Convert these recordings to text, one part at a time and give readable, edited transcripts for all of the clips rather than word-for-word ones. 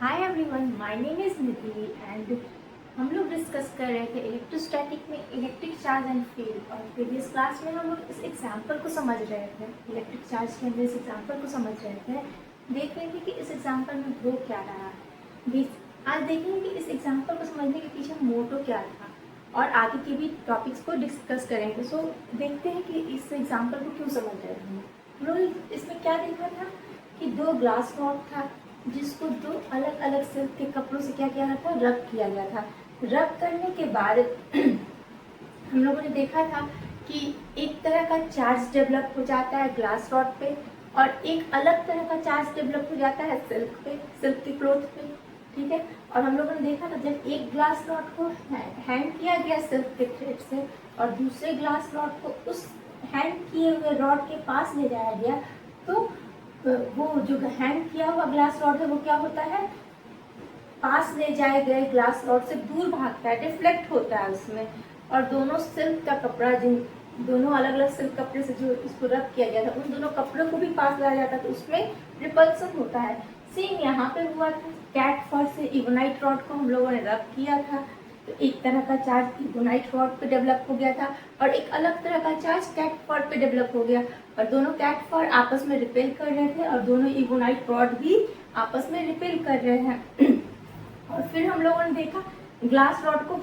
Hi everyone, my name is Nidhi and हम लोग discuss कर रहे थे इलेक्ट्रोस्टैटिक में इलेक्ट्रिक चार्ज एंड फील्ड। और प्रीवियस क्लास में हम लोग इस एग्जांपल को समझ रहे थे, इलेक्ट्रिक चार्ज के अंदर इस एग्जांपल को समझ रहे थे, देख रहे थे कि इस एग्जांपल में हो क्या रहा है। आज देखेंगे कि इस एग्जांपल को समझने के पीछे मोटो क्या था और आगे के भी टॉपिक्स को डिस्कस करेंगे। सो देखते हैं कि इस एग्जांपल को क्यों समझ रहे थे हम लोग। इसमें क्या देखा था कि दो ग्लास रॉड था जिसको दो अलग अलग सिल्क के कपड़ों से क्या किया था, रब किया गया था। रब करने के बाद हम लोगों ने देखा था कि एक तरह का चार्ज डेवलप हो जाता है ग्लास रॉड पे और एक अलग तरह का चार्ज डेवलप हो जाता है सिल्क पे, सिल्क के क्लॉथ पे। ठीक है। और हम लोगों ने देखा था जब एक ग्लास रॉड को हैंग किया गया सिल्क के थ्रेड से और दूसरे ग्लास रॉड को उस हैंग किए हुए रॉड के पास ले जाया गया तो वो जो हैंग किया हुआ ग्लास रॉड है वो क्या होता है, पास ले जाए गए ग्लास रॉड से दूर भागता है, डिफ्लेक्ट होता है उसमें। और दोनों सिल्क का कपड़ा, जिन दोनों अलग अलग सिल्क कपड़े से जो इसको रब किया गया था उन दोनों कपड़ों को भी पास लाया जाता है तो उसमें रिपल्सन होता है। सेम यहाँ पे हुआ था, कैट फॉर से इवोनाइट रॉड को हम लोगों ने रब किया था तो एक तरह का चार्ज इवोनाइट रॉड पे डेवलप हो गया था और एक अलग तरह का चार्ज कैट फॉर पे डेवलप हो गया और दोनों कैट फॉर आपस में रिपेल कर रहे थे और दोनों इवोनाइट रॉड भी आपस में रिपेल कर रहे हैं। और फिर हम लोगों ने देखा ग्लास रॉड को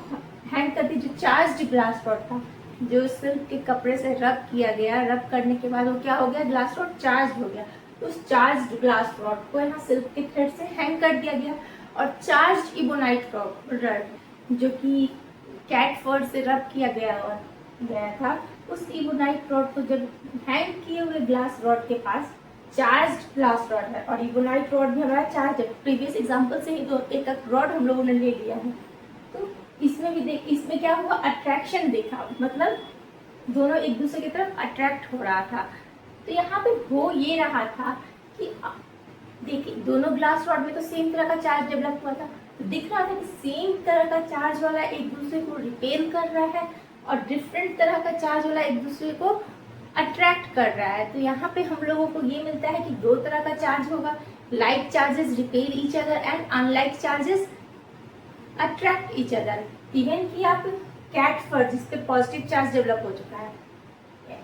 हैंग करके जो चार्ज ग्लास रॉड था जो सिल्क के कपड़े से रब किया गया, रब करने के बाद वो क्या हो गया, ग्लास रॉड चार्ज हो गया। तो उस चार्ज ग्लास रॉड को यहाँ सिल्क के थ्रेड से हैंग कर दिया गया और चार्ज इबोनाइट रॉड जो कि कैट फर से रब किया गया था उस इबोनाइट रॉड को जब हैंग किए हुए ग्लास रॉड के पास चार्ज ग्लास रॉड है और इबोनाइट रॉड भी हमारा चार्ज है। प्रीवियस एग्जांपल से ही दो एक रॉड हम लोगों ने ले लिया है तो इसमें भी इसमें क्या हुआ, अट्रैक्शन देखा, मतलब दोनों एक दूसरे की तरफ अट्रैक्ट हो रहा था। तो यहाँ पे हो ये रहा था कि देखिए दोनों ग्लास रॉड में तो सेम तरह का चार्ज डेवलप हुआ था तो दिख रहा था कि सेम तरह का चार्ज वाला एक दूसरे को रिपेल कर रहा है और डिफरेंट तरह का चार्ज वाला एक दूसरे को अट्रैक्ट कर रहा है। तो यहाँ पे हम लोगों को ये मिलता है कि दो तरह का चार्ज होगा, like charges repel each other and unlike charges attract each other. Even कि आप कैट फर जिसपे पॉजिटिव चार्ज डेवलप हो चुका है,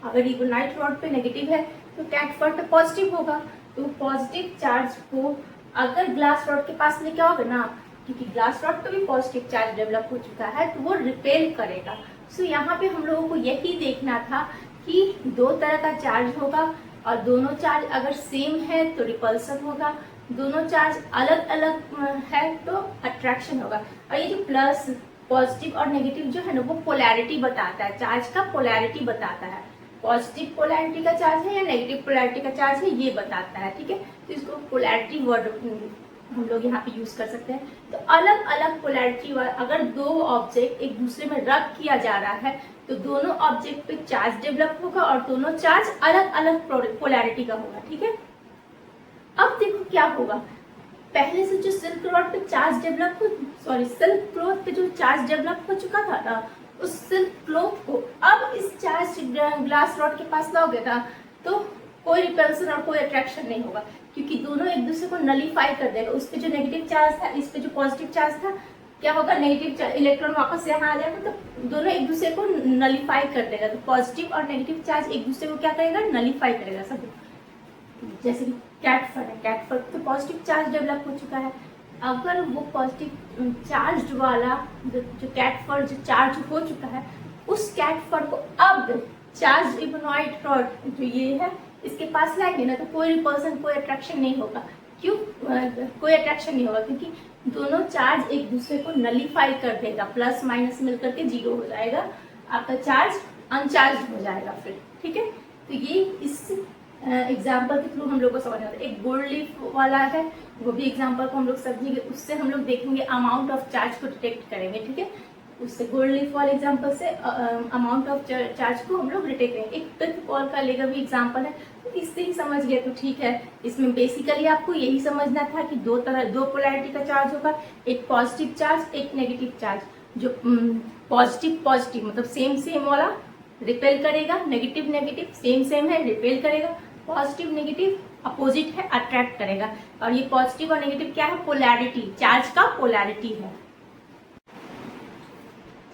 अगर इबोनाइट रॉड पे नेगेटिव है तो कैट फर पे पॉजिटिव होगा तो पॉजिटिव चार्ज को अगर ग्लास रॉड के पास में क्या होगा ना, क्योंकि ग्लास रॉड पे भी पॉजिटिव चार्ज डेवलप हो चुका है तो वो रिपेल करेगा। सो यहाँ पे हम लोगों को यही देखना था कि दो तरह का चार्ज होगा और दोनों चार्ज अगर सेम है तो रिपल्सन होगा, दोनों चार्ज अलग अलग है तो अट्रैक्शन होगा। और ये जो प्लस पॉजिटिव और नेगेटिव जो है ना वो पोलैरिटी बताता है, चार्ज का पोलैरिटी बताता है, पॉजिटिव पोलैरिटी का चार्ज है या नेगेटिव पोलैरिटी का चार्ज है ये बताता है। ठीक है, तो इसको पोलैरिटी वर्ड हम लोग यहाँ पे यूज कर सकते हैं। तो अलग अलग पोलैरिटी अगर दो ऑब्जेक्ट एक दूसरे में रब किया जा रहा है तो दोनों ऑब्जेक्ट पे चार्ज डेवलप होगा और दोनों चार्ज अलग अलग पोलैरिटी का होगा। ठीक है, अब देखो क्या होगा, पहले से जो सिल्क रॉड पे चार्ज डेवलप सिल्क क्लॉथ पे जो चार्ज डेवलप हो चुका था ना उस सिल्क क्लॉथ को अब इस चार्ज ग्लास रॉड के पास लाओगे ना तो कोई रिपल्सन और कोई अट्रैक्शन नहीं होगा क्योंकि दोनों एक दूसरे को नलीफाई कर देगा। उस पे जो नेगेटिव चार्ज था, इस पे जो पॉजिटिव चार्ज था, क्या होगा, नेगेटिव इलेक्ट्रॉन वापस यहाँ आ जाएगा तो दोनों एक दूसरे को नलीफाई कर देगा। तो पॉजिटिव और नेगेटिव चार्ज एक दूसरे को क्या करेगा, नलीफाई करेगा सब। जैसे कि कैट फर है, कैट फर तो पॉजिटिव चार्ज डेवलप हो चुका है, अगर वो पॉजिटिव चार्ज वाला जो कैट फर जो चार्ज हो चुका है उस कैट फर को अब चार्ज इबोनाइट रॉड जो ये है इसके पास लाएंगे ना तो कोई रिपल्सन कोई अट्रैक्शन नहीं होगा। क्यों कोई अट्रैक्शन नहीं होगा, क्योंकि दोनों चार्ज एक दूसरे को नलीफाई कर देगा, प्लस माइनस मिलकर के जीरो हो जाएगा, आपका चार्ज अनचार्ज हो जाएगा फिर। ठीक है, तो ये इस एग्जाम्पल के थ्रू हम लोग को समझ आता है। एक गोल्ड लीफ वाला है वो भी एग्जाम्पल को हम लोग समझेंगे, उससे हम लोग देखेंगे अमाउंट ऑफ चार्ज को डिटेक्ट करेंगे। ठीक है, उससे गोल्ड लीफ वाले एग्जाम्पल से अमाउंट ऑफ चार्ज को हम लोग डिटेक्ट करेंगे। एक पिक बॉल का लेगा भी एग्जाम्पल है तो इससे ही समझ गए तो ठीक है। इसमें बेसिकली आपको यही समझना था कि दो पोलैरिटी का चार्ज होगा, एक पॉजिटिव चार्ज एक नेगेटिव चार्ज। जो पॉजिटिव मतलब सेम वाला रिपेल करेगा, नेगेटिव सेम है रिपेल करेगा, पॉजिटिव नेगेटिव अपोजिट है, अट्रैक्ट करेगा। और ये पॉजिटिव और नेगेटिव क्या है, पोलैरिटी, चार्ज का पोलैरिटी है।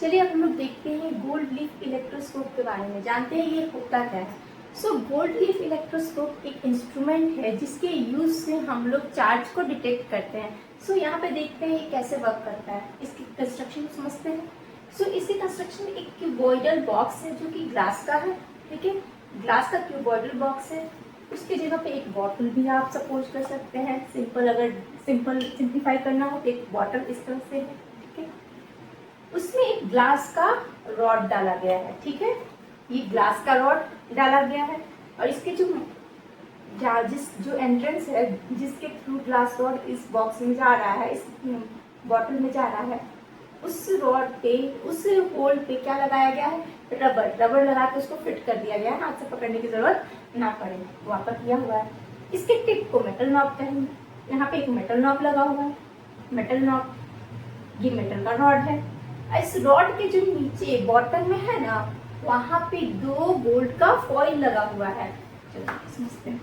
चलिए अब हम लोग देखते हैं गोल्ड लीफ इलेक्ट्रोस्कोप के बारे में, जानते हैं ये होता क्या है। सो गोल्ड लीफ इलेक्ट्रोस्कोप एक इंस्ट्रूमेंट है जिसके यूज से हम लोग चार्ज को डिटेक्ट करते हैं। सो यहाँ पे देखते हैं ये कैसे वर्क करता है, इसकी कंस्ट्रक्शन समझते हैं। सो इसकी कंस्ट्रक्शन एक क्यूबॉइडल बॉक्स है जो कि ग्लास का है, ठीक है, ग्लास का क्यूबॉइडल बॉक्स है। उसकी जगह पे एक बॉटल भी आप सपोज कर सकते हैं, सिंपल, अगर सिंप्लीफाई करना हो तो एक बॉटल इस तरह से है, ठीक है। उसमें एक ग्लास का रॉड डाला गया है, ठीक है, ये ग्लास का रॉड डाला गया है। और इसके जो एंट्रेंस है, जिसके थ्रू ग्लास रॉड इस बॉक्स में जा रहा है, इस बॉटल में जा रहा है, उस रॉड पे, उस होल पे क्या लगाया गया है, रबर लगा के उसको फिट कर दिया गया है, हाथ से पकड़ने की जरूरत ना पड़े, वहां पर किया हुआ है। इसके टिप को मेटल नॉब कहेंगे। यहाँ पे एक मेटल नॉब लगा हुआ है, मेटल नॉब, ये मेटल का रॉड है। इस रॉड के जो नीचे बॉटम में है ना, वहां पे 2 गोल्ड का फॉइल लगा हुआ है। चलो समझते हैं।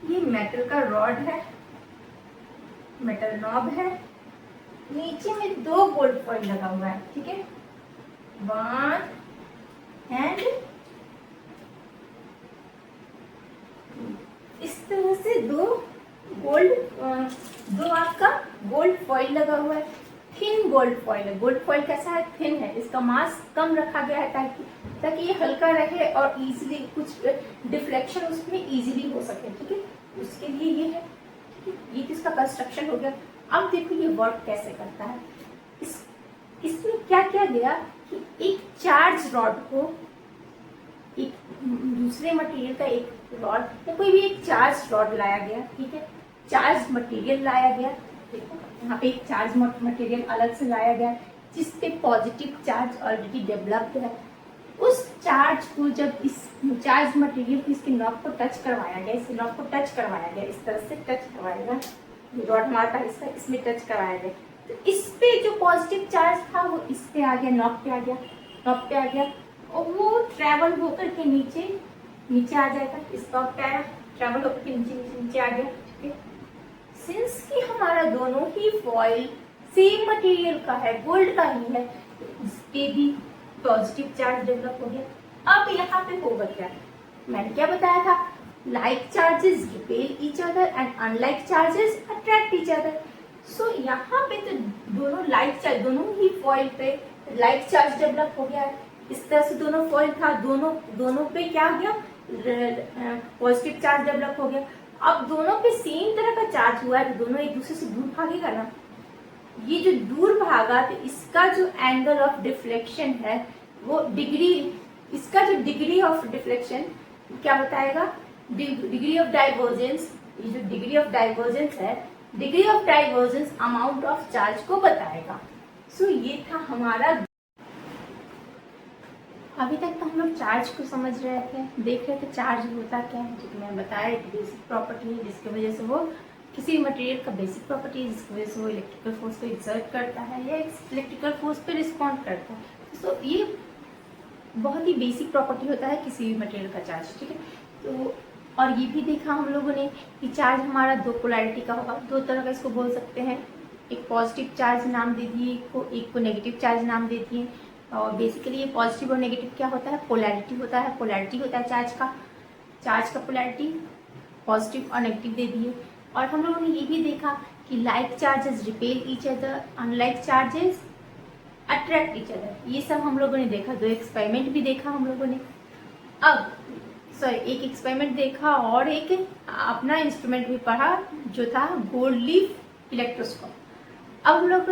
ये मेटल का रॉड है, मेटल नॉब है, नीचे में 2 गोल्ड फॉइल लगा हुआ है, ठीक है, 1 एंड इस तरह से 2 आपका गोल्ड फॉइल लगा हुआ है। थिन गोल्ड फॉइल है। गोल्ड फॉइल कैसा है, थिन है, इसका मास कम रखा गया है ताकि ये हल्का रहे और इजीली कुछ डिफ्लेक्शन उसमें इजीली हो सके, ठीक है, उसके लिए ये है, ठीक है। ये इसका कंस्ट्रक्शन हो गया। अब देखो ये वर्क कैसे करता है। इसमें क्या किया गया कि एक चार्ज रॉड को, एक दूसरे मटेरियल का एक रॉड या कोई भी एक चार्ज रॉड लाया गया, ठीक है, चार्ज मटेरियल लाया गया, देखो यहाँ पे एक चार्ज मटेरियल अलग से लाया गया जिसपे पॉजिटिव चार्ज ऑलरेडी डेवलप्ड है। उस चार्ज को जब इस चार्ज मटेरियल की इसके नॉब को टच करवाया गया, इस नॉब को टच करवाया गया, इस तरह से टच करवाएगा, रॉड हमारा था इसमें टच करवाया गया, तो इस पे जो पॉजिटिव चार्ज था वो इस पे आ गया, नॉब पे आ गया, नॉब पे आ गया, और वो ट्रेवल होकर के नीचे आ जाएगा, इस नॉब पे आया, ट्रेवल होकर के नीचे आ गया, ठीक है। सिंस कि हमारा दोनों ही फॉइल सेम मटेरियल का है, गोल्ड का ही है, इस पे भी पॉजिटिव चार्ज डेवलप हो गया। अब यहाँ पे होगा क्या, मैंने क्या बताया था, like charges repel each other and unlike charges attract each other. So यहाँ पे तो दोनों ही फॉइल पे लाइक चार्ज डेवलप हो गया है। इस तरह से दोनों फॉइल था, दोनों पे क्या हो गया, पॉजिटिव चार्ज डेवलप हो गया। अब दोनों पे सेम तरह का चार्ज हुआ है तो दोनों एक दूसरे से दूर भागेगा ना। ये जो दूर भागा तो इसका जो एंगल ऑफ डिफ्लेक्शन है वो डिग्री, इसका जो डिग्री ऑफ डिफ्लेक्शन क्या बताएगा, डिग्री ऑफ डाइवर्जेंस, ये जो डिग्री ऑफ डाइवर्जेंस है, degree of divergence amount of charge को बताएगा। सो ये था हमारा, अभी तक तो हम लोग चार्ज को समझ रहे थे, देख रहे थे चार्ज होता क्या है, जो कि मैं बताया एक बेसिक प्रॉपर्टी है जिसकी वजह से वो किसी मटेरियल का बेसिक प्रॉपर्टी है जिसकी वजह से वो इलेक्ट्रिकल फोर्स को एक्सर्ट करता है या इलेक्ट्रिकल फोर्स पे रिस्पॉन्ड करता है। सो ये बहुत ही बेसिक प्रॉपर्टी होता है किसी भी मटेरियल का चार्ज, ठीक है। तो और ये भी देखा हम लोगों ने कि चार्ज हमारा 2 पोलैरिटी का होगा, 2 तरह का इसको बोल सकते हैं, एक पॉजिटिव चार्ज नाम दे दिए, एक को नेगेटिव चार्ज नाम दे दिए। और बेसिकली ये पॉजिटिव और नेगेटिव क्या होता है, पोलैरिटी होता है, पोलैरिटी होता है चार्ज का पोलैरिटी पॉजिटिव और नेगेटिव दे दिए। और हम लोगों ने ये भी देखा कि like charges repel each other, unlike charges attract each other, ये सब हम लोगों ने देखा, 2 एक्सपेरिमेंट भी देखा हम लोगों ने। अब एक एक्सपेरिमेंट देखा और एक अपना इंस्ट्रूमेंट भी पढ़ा जो था गोल्ड लीफ इलेक्ट्रोस्कोप। अब हम लोग,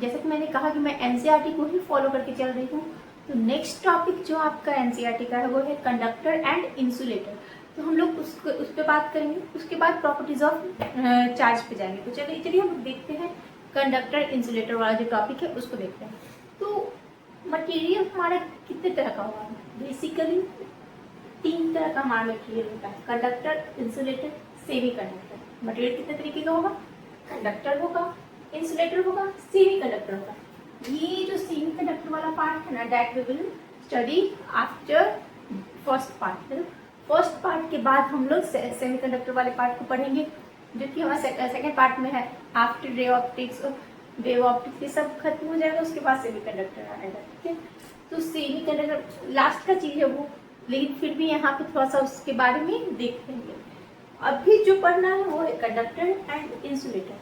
जैसे कि मैंने कहा कि मैं एनसीईआरटी को ही फॉलो करके चल रही हूँ, तो नेक्स्ट टॉपिक जो आपका एनसीईआरटी का है वो है कंडक्टर एंड इंसुलेटर। तो हम लोग उस पर बात करेंगे, उसके बाद प्रॉपर्टीज ऑफ चार्ज पे जाएंगे। तो चलिए हम देखते हैं कंडक्टर इंसुलेटर वाला जो टॉपिक है उसको देखते हैं। तो मटेरियल हमारा कितने तरह का होगा, बेसिकली 3 तरह का हमारा मटेरियल होता है, conductor, insulator, semi conductor. Material कितने तरीके का होगा, कंडक्टर होगा, इंसुलेटर होगा, सेमी कंडक्टर होगा। ये जो सेमी कंडक्टर वाला पार्ट है ना, that we will study after first part है। फर्स्ट पार्ट के बाद हम लोग सेमीकंडक्टर वाले पार्ट को पढ़ेंगे, जो कि हमारा सेकेंड पार्ट में है। After ray optics, wave optics, ये सब खत्म हो जाएगा, उसके बाद सेमीकंडक्टर आएगा। ठीक है, तो सेमीकंडक्टर लास्ट का चीज है वो, लेकिन फिर भी यहाँ पे थोड़ा सा उसके बारे में देख लेंगे। अभी जो पढ़ना है वो है कंडक्टर एंड इंसुलेटर।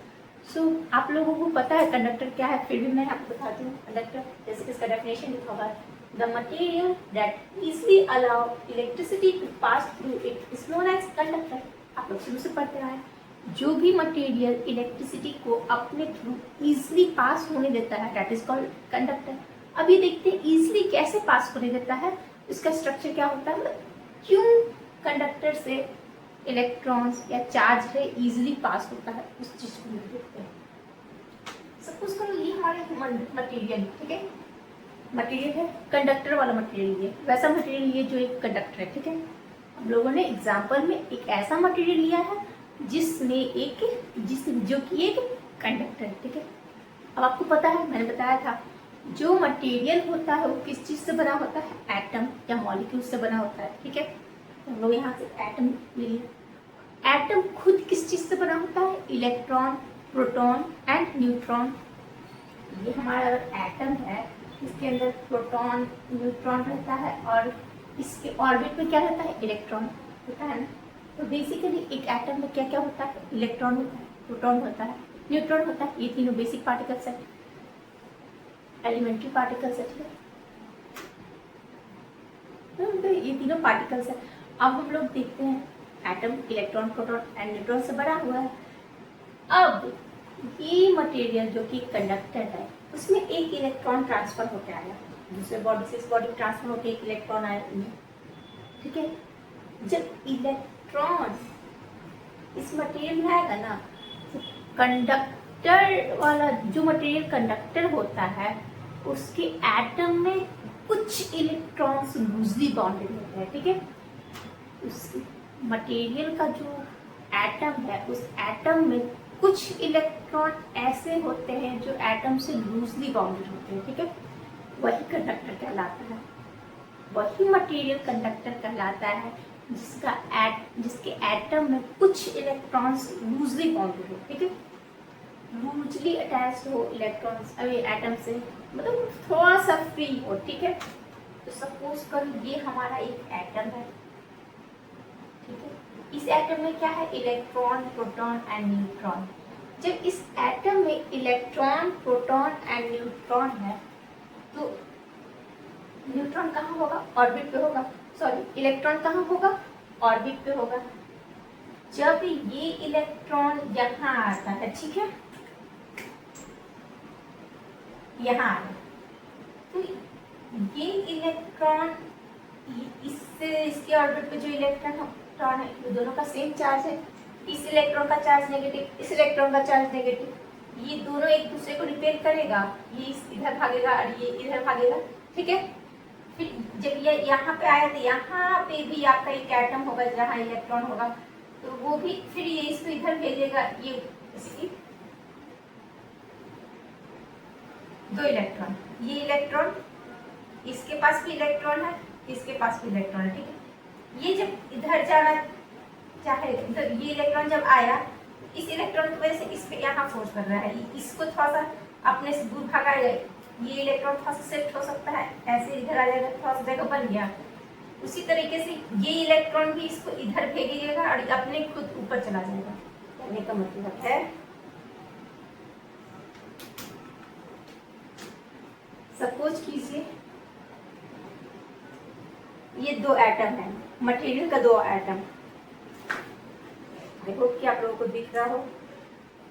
सो आप लोगों को पता है कंडक्टर क्या है, फिर भी मैं आपको बताती हूँ। कंडक्टर जैसे इसका डेफिनेशन लिखा हुआ है, the material that easily allow electricity to pass through it is known as conductor. आप लोग शुरू से पढ़ते आए, जो भी मटेरियल इलेक्ट्रिसिटी को अपने थ्रू इजली पास होने देता है दैट इज कॉल्ड कंडक्टर। अब ये देखते हैं इजली कैसे पास होने देता है, इसका स्ट्रक्चर क्या होता है, क्यों कंडक्टर से इलेक्ट्रॉन्स या चार्ज है इजीली पास होता है, उस चीज को देखते हैं। सपोज करो ये हमारे मटेरियल, ठीक है, मटेरियल है कंडक्टर वाला मटेरियल, ये वैसा मटेरियल ये जो एक कंडक्टर है। ठीक है, हम लोगों ने एग्जांपल में एक ऐसा मटेरियल लिया है जो कि एक कंडक्टर है। ठीक है, अब आपको पता है, मैंने बताया था, जो मटेरियल होता है वो किस चीज से बना होता है, एटम या मॉलिक्यूल से बना होता है। ठीक है, हम लोग यहाँ से एटम ले लिए। एटम खुद किस चीज से बना होता है, इलेक्ट्रॉन, प्रोटॉन एंड न्यूट्रॉन। ये हमारा एटम है, इसके अंदर प्रोटॉन न्यूट्रॉन रहता है और इसके ऑर्बिट में क्या रहता है, इलेक्ट्रॉन होता है ना। तो बेसिकली एक एटम में क्या क्या होता है, इलेक्ट्रॉन होता है, प्रोटॉन होता है, न्यूट्रॉन होता है। ये तीनों बेसिक पार्टिकल्स है, एलिमेंट्री पार्टिकल्स है। ठीक है, तो ये तीनों पार्टिकल्स है। अब हम लोग देखते हैं atom electron, proton and neutron से बना हुआ है। अब ये मटेरियल जो कि कंडक्टर है, उसमें एक इलेक्ट्रॉन ट्रांसफर होकर आया, दूसरे बॉडी से इस बॉडी ट्रांसफर होकर एक इलेक्ट्रॉन आया इनमें। ठीक है, जब इलेक्ट्रॉन इस मटेरियल में आएगा ना, तो कंडक्टर वाला जो मटेरियल कंडक्टर होता है उसके एटम में कुछ इलेक्ट्रॉन्स लूजली बाउंडेड होते हैं। ठीक है, उस मटेरियल का जो एटम है, उस एटम में कुछ इलेक्ट्रॉन ऐसे होते हैं जो एटम से लूजली बाउंडेड होते हैं। ठीक है, वही कंडक्टर कहलाता है, वही मटेरियल कंडक्टर कहलाता है जिसके एटम में कुछ इलेक्ट्रॉन्स लूजली बाउंडेड हो। ठीक है, लूजली अटैच हो इलेक्ट्रॉन्स अभी एटम से, मतलब थोड़ा सा फ्री हो। ठीक है, तो सपोज करो ये हमारा एक एटम है। ठीक है, इस एटम में क्या है, इलेक्ट्रॉन, प्रोटॉन एंड न्यूट्रॉन। जब इस एटम में इलेक्ट्रॉन, प्रोटॉन एंड न्यूट्रॉन है, तो न्यूट्रॉन कहाँ होगा, ऑर्बिट पे होगा, सॉरी इलेक्ट्रॉन कहाँ होगा, ऑर्बिट पे होगा। जब ये इलेक्ट्रॉन यहाँ आता है, ठीक है, यहाँ आया, तो ये इलेक्ट्रॉन इससे इसके ऑर्बिट पे जो इलेक्ट्रॉन है, ये दोनों का सेम चार्ज है। इस इलेक्ट्रॉन का चार्ज नेगेटिव, इस इलेक्ट्रॉन का चार्ज नेगेटिव, ये दोनों एक दूसरे को रिपेल करेगा, ये इधर भागेगा और ये इधर भागेगा। ठीक है, फिर जब ये यहाँ पे आया तो यहाँ पे भी आपका एक एटम होगा जहाँ इलेक्ट्रॉन होगा, तो वो भी फिर ये इसको इधर भेजेगा, ये इसकी दो इलेक्ट्रॉन, ये इलेक्ट्रॉन, इसके पास भी इलेक्ट्रॉन है, इसके पास भी इलेक्ट्रॉन है। ठीक है, ये जब इधर जाना चाहे तो ये इलेक्ट्रॉन जब आया, इस इलेक्ट्रॉन की वजह से इस पे यहाँ फोर्स कर रहा है, इसको थोड़ा सा अपने से दूर भगाएगा, ये इलेक्ट्रॉन थोड़ा सा शिफ्ट हो सकता है, ऐसे इधर आ जाएगा, थोड़ा सा जगह बन गया। उसी तरीके से ये इलेक्ट्रॉन भी इसको इधर भेजेगा और अपने खुद ऊपर चला जाएगा। कहने का मतलब है सपोज कीजिए ये दो एटम है, मटेरियल का दो एटम, देखो कि आप लोगों को दिख रहा हो,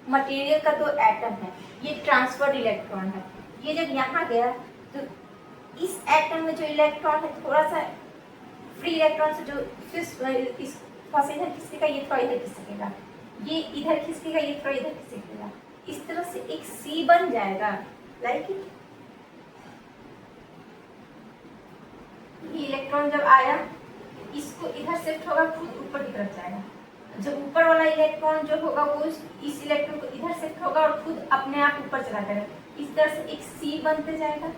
मटेरियल का दो एटम है, ये ट्रांसफर्ड इलेक्ट्रॉन है। ये जब यहाँ गया तो इस एटम में जो इलेक्ट्रॉन है थोड़ा सा फ्री इलेक्ट्रॉन से जो इस थोड़ा सा इधर खिसकेगा, ये थोड़ा इधर खिसकेगा, ये इधर खिसकेगा, ये थोड़ा इधर खिसकेगा, इस तरह से एक सी बन जाएगा। लाइक ये इलेक्ट्रॉन जब आया, इसको इधर शिफ्ट होगा, खुद ऊपर की तरफ जाएगा। जब ऊपर वाला इलेक्ट्रॉन जो होगा वो इस इलेक्ट्रॉन को इधर शिफ्ट होगा और खुद अपने आप ऊपर चला जाएगा। इस तरह से एक सी बनते जाएगा।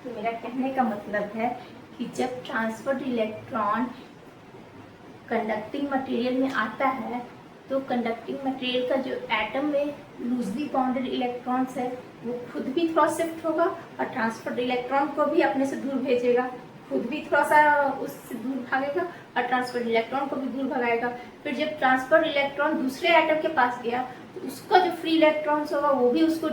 तो मेरा कहने का मतलब है कि कि जब ट्रांसफर्ड इलेक्ट्रॉन कंडक्टिंग मटेरियल में आता है तो कंडक्टिंग मटेरियल का जो एटम में लूजली बाउंडेड इलेक्ट्रॉन्स है वो खुद भी थोड़ा शिफ्ट होगा और ट्रांसफर्ड इलेक्ट्रॉन को भी अपने से दूर भेजेगा, खुद भी थोड़ा सा उससे दूर भागेगा और ट्रांसफर्ड इलेक्ट्रॉन को भी दूर भगाएगा। फिर जब ट्रांसफर्ड इलेक्ट्रॉन दूसरे एटम के पास गया तो उसका जो फ्री इलेक्ट्रॉन्स होगा वो भी उसको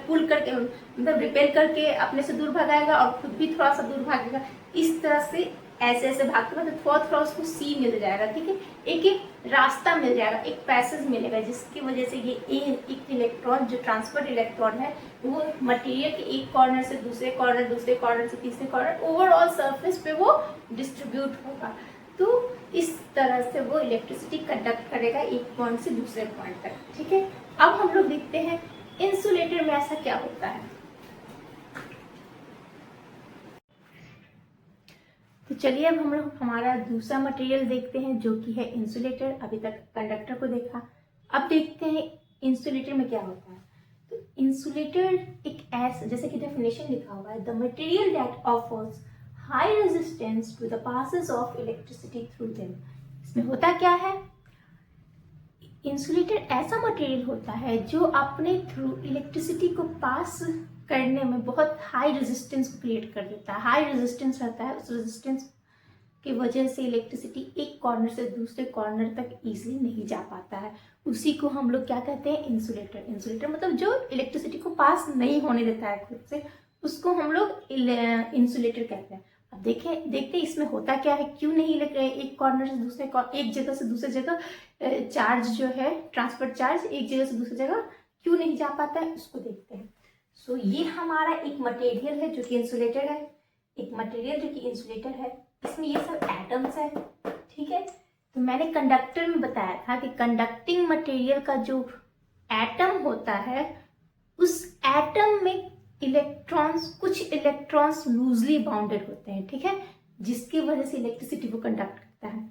पुल करके मतलब रिपेल करके अपने से दूर भगाएगा और खुद भी थोड़ा सा दूर भागेगा। इस तरह से ऐसे ऐसे भागते भागते थोड़ा थोड़ा उसको सी मिल जाएगा, ठीक है, एक एक रास्ता मिल जाएगा, एक पैसेज मिलेगा, जिसकी वजह से ये एक इलेक्ट्रॉन जो ट्रांसफर्ड इलेक्ट्रॉन है वो मटेरियल के एक कॉर्नर से दूसरे कॉर्नर, दूसरे कॉर्नर से तीसरे कॉर्नर, ओवरऑल सरफेस पे वो डिस्ट्रीब्यूट होगा। तो इस तरह से वो इलेक्ट्रिसिटी कंडक्ट करेगा एक पॉइंट से दूसरे पॉइंट तक, ठीक है। अब हम लोग देखते हैं इंसुलेटर में ऐसा क्या होता है। तो चलिए अब हम लोग हमारा दूसरा मटेरियल देखते हैं जो कि है इंसुलेटर। अभी तक कंडक्टर को देखा, अब देखते हैं इंसुलेटर में क्या होता है। तो इंसुलेटर एक ऐसा, जैसे कि डेफिनेशन लिखा हुआ है, the material that offers high resistance to the passes of electricity through them. इसमें होता क्या है, इंसुलेटर ऐसा मटेरियल होता है जो अपने थ्रू इलेक्ट्रिसिटी को पास करने में बहुत हाई रेजिस्टेंस को क्रिएट कर देता है। हाई रेजिस्टेंस रहता है, उस रेजिस्टेंस की वजह से इलेक्ट्रिसिटी एक कॉर्नर से दूसरे कॉर्नर तक इजीली नहीं जा पाता है। उसी को हम लोग क्या कहते हैं, इंसुलेटर। इंसुलेटर मतलब जो इलेक्ट्रिसिटी को पास नहीं होने देता है खुद से, उसको हम लोग इंसुलेटर कहते हैं। अब देखते इसमें होता क्या है, क्यों नहीं एक कॉर्नर से दूसरे एक जगह से दूसरे जगह चार्ज जो है, ट्रांसफर चार्ज एक जगह से दूसरी जगह क्यों नहीं जा पाता है, उसको देखते हैं। सो ये हमारा एक मटेरियल है जो कि इंसुलेटर है, एक मटेरियल जो कि इंसुलेटर है, इसमें ये सब एटम्स है, ठीक है। तो मैंने कंडक्टर में बताया था कि कंडक्टिंग मटेरियल का जो एटम होता है उस एटम में कुछ इलेक्ट्रॉन्स लूजली बाउंडेड होते हैं, ठीक है, जिसकी वजह से इलेक्ट्रिसिटी को कंडक्ट करता है।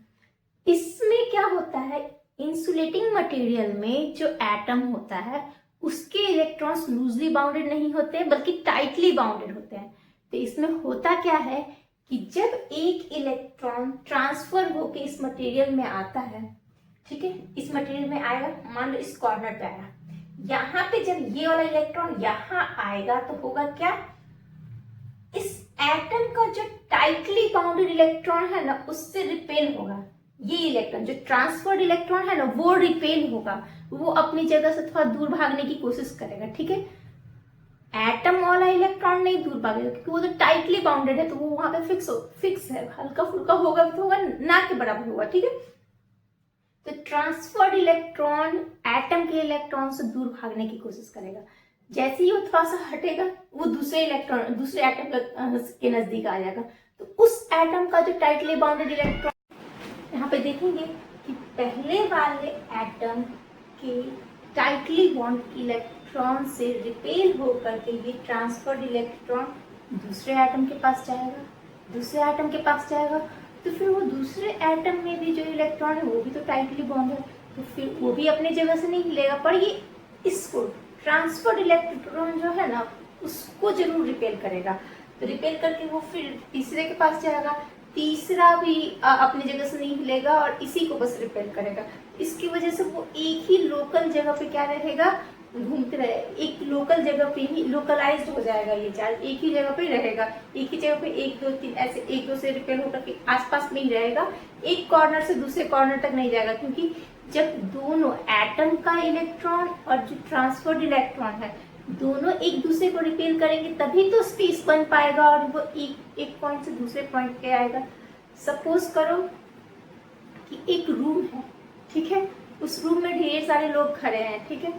इसमें क्या होता है, इंसुलेटिंग मटेरियल में जो एटम होता है उसके इलेक्ट्रॉन्स लूजली बाउंडेड नहीं होते बल्कि टाइटली बाउंडेड होते हैं। तो इसमें होता क्या है कि जब एक इलेक्ट्रॉन ट्रांसफर होकर इस मटेरियल में आता है, ठीक है, इस मटेरियल में आएगा, मान लो इस कॉर्नर पे आया, यहाँ पे जब ये वाला इलेक्ट्रॉन यहाँ आएगा तो होगा क्या, इस एटम का जो टाइटली बाउंडेड इलेक्ट्रॉन है ना उससे रिपेल होगा। ये इलेक्ट्रॉन जो ट्रांसफर्ड इलेक्ट्रॉन है ना वो रिपेल होगा, वो अपनी जगह से थोड़ा दूर भागने की कोशिश करेगा, ठीक है। एटम वाला इलेक्ट्रॉन नहीं दूर भागेगा क्योंकि वो तो टाइटली बाउंडेड है, तो वो वहां पे फिक्स है, हल्का फुल्का होगा तो होगा, ना के बराबर होगा, ठीक है। तो ट्रांसफर्ड इलेक्ट्रॉन एटम के इलेक्ट्रॉन से दूर भागने की कोशिश करेगा। जैसे ही वो थोड़ा सा हटेगा वो दूसरे एटम के नजदीक आ जाएगा। तो उस एटम का जो टाइटली बाउंडेड इलेक्ट्रॉन, यहाँ पे देखेंगे कि पहले वाले एटम के टाइटली बॉन्ड इलेक्ट्रॉन से रिपेल होकर के ये ट्रांसफर्ड इलेक्ट्रॉन दूसरे एटम के पास जाएगा, दूसरे एटम के पास जाएगा, तो फिर वो दूसरे एटम में भी जो इलेक्ट्रॉन है वो भी तो टाइटली बॉन्ड है, तो फिर वो भी अपने जगह से नहीं हिलेगा, पर ये इसको ट्रांसफर्ड इलेक्ट्रॉन जो है ना उसको जरूर रिपेल करेगा। तो रिपेल करके वो फिर तीसरे के पास जाएगा, तीसरा भी अपनी जगह से नहीं हिलेगा और इसी को बस रिपेल करेगा। इसकी वजह से वो एक ही लोकल जगह पे क्या रहेगा, घूमते रहे, एक लोकल जगह पे ही लोकलाइज्ड हो जाएगा, ये चार्ज एक ही जगह पे रहेगा, एक ही जगह पे 1 2 3 ऐसे 1 2 से रिपेल होकर के आसपास में ही रहेगा, एक कॉर्नर से दूसरे कॉर्नर तक नहीं जाएगा। क्योंकि जब दोनों एटम का इलेक्ट्रॉन और जो ट्रांसफर्ड इलेक्ट्रॉन है दोनों एक दूसरे को रिपेल करेंगे तभी तो स्पेस बन पाएगा और वो एक पॉइंट से दूसरे पॉइंट पे आएगा। सपोज करो कि एक रूम है, ठीक है, उस रूम में ढेर सारे लोग खड़े हैं, ठीक है,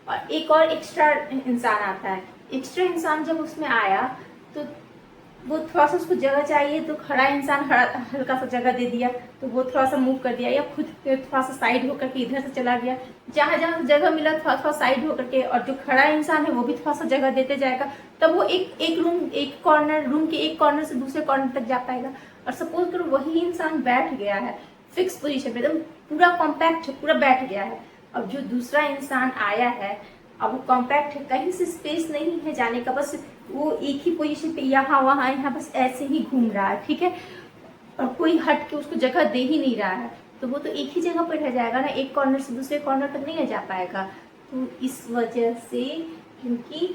और एक और एक्स्ट्रा इंसान आता है। एक्स्ट्रा इंसान जब उसमें आया तो वो थोड़ा सा उसको जगह चाहिए, तो खड़ा इंसान हल्का सा जगह दे दिया, तो वो थोड़ा सा मूव कर दिया या खुद थोड़ा सा साइड होकर के इधर से चला गया, जहाँ जहाँ जगह मिला थोड़ा थोड़ा साइड होकर के, और जो खड़ा इंसान है वो भी थोड़ा सा जगह देते जाएगा, तब वो रूम के एक कॉर्नर से दूसरे कॉर्नर तक जा पाएगा। और सपोज करो वही इंसान बैठ गया है फिक्स पोजीशन पे, एकदम पूरा कॉम्पैक्ट है, पूरा बैठ गया है। अब जो दूसरा इंसान आया है अब वो कॉम्पैक्ट है, कहीं से स्पेस नहीं है जाने का, बस वो एक ही पोजीशन पे यहाँ वहाँ यहाँ बस ऐसे ही घूम रहा है, ठीक है, और कोई हट के उसको जगह दे ही नहीं रहा है, तो वो तो एक ही जगह पर रह जाएगा ना, एक कॉर्नर से दूसरे कॉर्नर तक नहीं जा पाएगा। तो इस वजह से, क्योंकि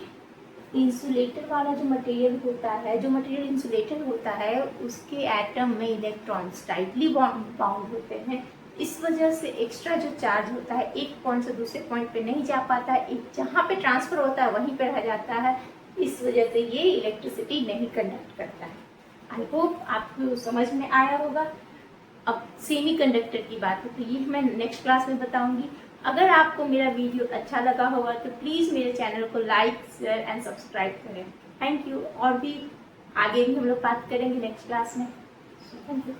इंसुलेटर वाला जो मटेरियल होता है, जो मटेरियल इंसुलेटर होता है, उसके एटम में इलेक्ट्रॉन्स टाइटली बाउंड होते हैं, इस वजह से एक्स्ट्रा जो चार्ज होता है एक पॉइंट से दूसरे पॉइंट पे नहीं जा पाता है, एक जहाँ पे ट्रांसफर होता है वहीं पे रह जाता है, इस वजह से ये इलेक्ट्रिसिटी नहीं कंडक्ट करता है। आई होप आपको समझ में आया होगा। अब सेमीकंडक्टर की बात है तो ये मैं नेक्स्ट क्लास में बताऊंगी। अगर आपको मेरा वीडियो अच्छा लगा होगा तो प्लीज़ मेरे चैनल को लाइक, शेयर एंड सब्सक्राइब करें। Thank you. और भी आगे भी हम लोग बात करेंगे नेक्स्ट क्लास में। Thank you.